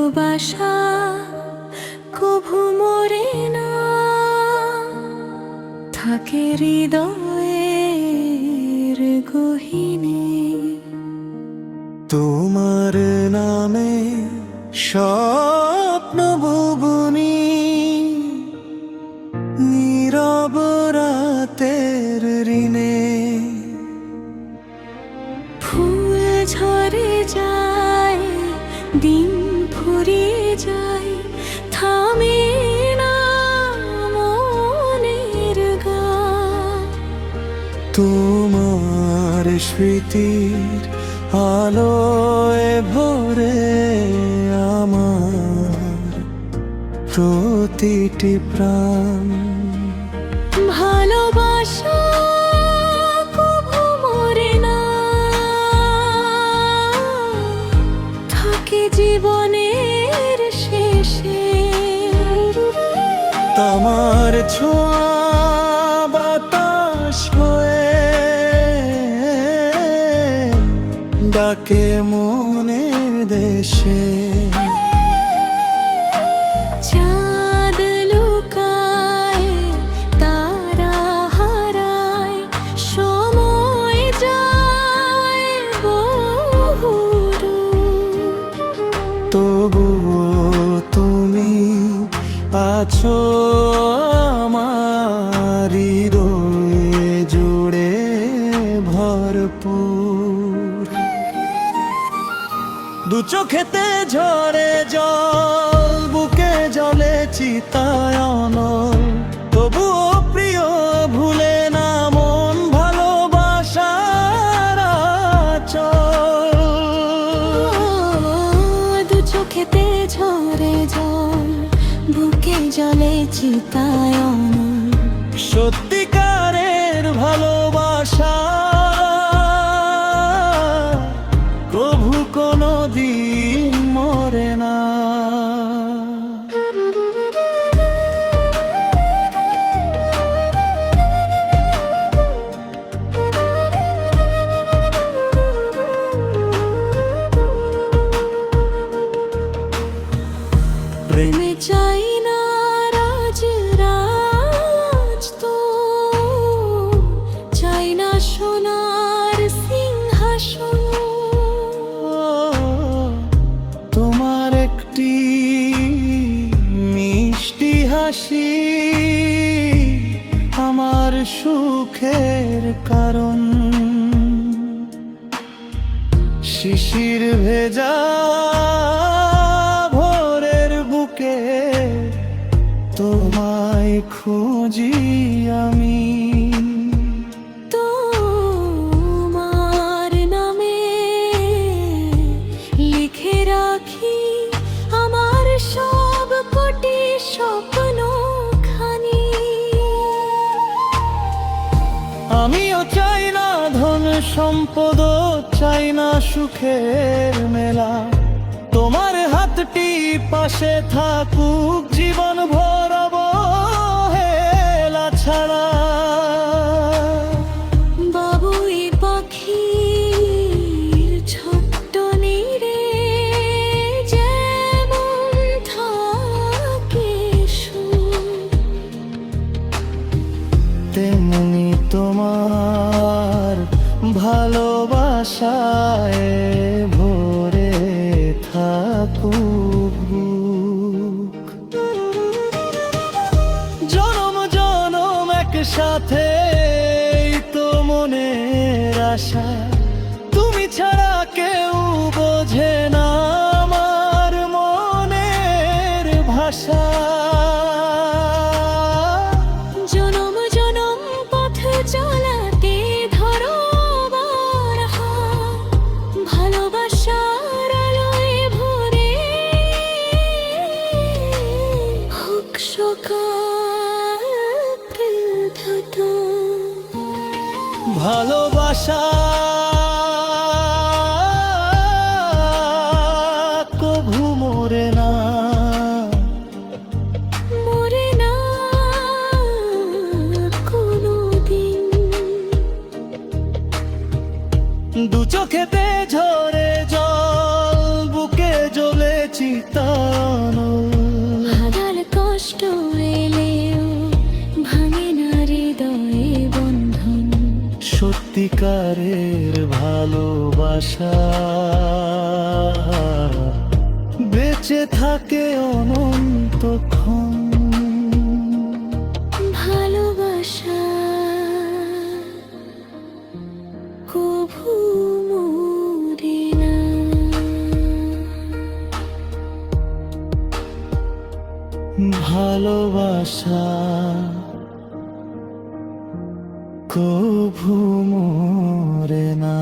ভালোবাসা কভু মরে না, থাকে হৃদয়ের গহীনে। তোমার নামে স্বপ্ন বুবুনি, নীরব রাতের ঋণে। ফুল ঝরে যায়, দিন ফুরিয়ে যায়, থামে না মনের গান। তোমার স্মৃতির আলোয় ভরে আমার প্রতিটি প্রাণ। ভালোবাসা কভু মরে না, থাকে জীবনের শেষে। তোমার ছোঁয়া বাতাস হয়ে ডাকে মনের দেশে। চাঁদ লুকায়, তারা হারায়, সময় যায় বহুদূর। তবুও তুমি আছো আমার হৃদয়ে জুড়ে ভরপুর। দু চোখেতে ঝরে জল, বুকে জলে চিতায়ন। তবুও প্রিয় ভুলে না মন ভালোবাসার আঁচল। দু চোখেতে ঝরে জল, বুকে জলে চিতায়ন। সত্যিকারের ভালোবাসা কভু কোনো দিন মরে না। প্রেমে চাই না রাজ রাজ, তো চাই না সোনার সিংহাসন। তোমার একটি মিষ্টি হাসি আমার সুখের কারণ। শিশির ভেজা ভোরের বুকে তোমায় খুঁজি আমি। তোমার নামে লিখে রাখি আমার সব কোটি স্বপ্ন খানি। আমিও চাই না ধন সম্পদ, চাই না সুখের মেলা। তোমার হাতটি পাশে থাকুক জীবন ভর অবহেলা ছাড়া। বাবুই পাখির ছোট্ট নীড়ে যেমন থাকে সুর, তেমনি তোমার ভালোবাসায় ভরে থাকুক বুক। জনম জনম একসাথে তো মনের আশা। তুমি ছাড়া কেউ বোঝে না আমার মনের ভাষা। জনম জনম পথ চলাতে ধরো আবার হাত, ভালোবাসার আলোয় ভরে হোক সকাল প্রভাত। ভালোবাসা কভু মরে না, মরে না কোনোদিন। দু চোখেতে ঝরে জল, বুকে জ্বলেছি তানল। হাজার কষ্ট এলেও ভাঙে না হৃদয়ে বন্ধন। সত্যিকারের ভালোবাসা বেঁচে থাকে অনন্তক্ষণ। ভালোবাসা কভু মরে না। ভালোবাসা কভু মরে না।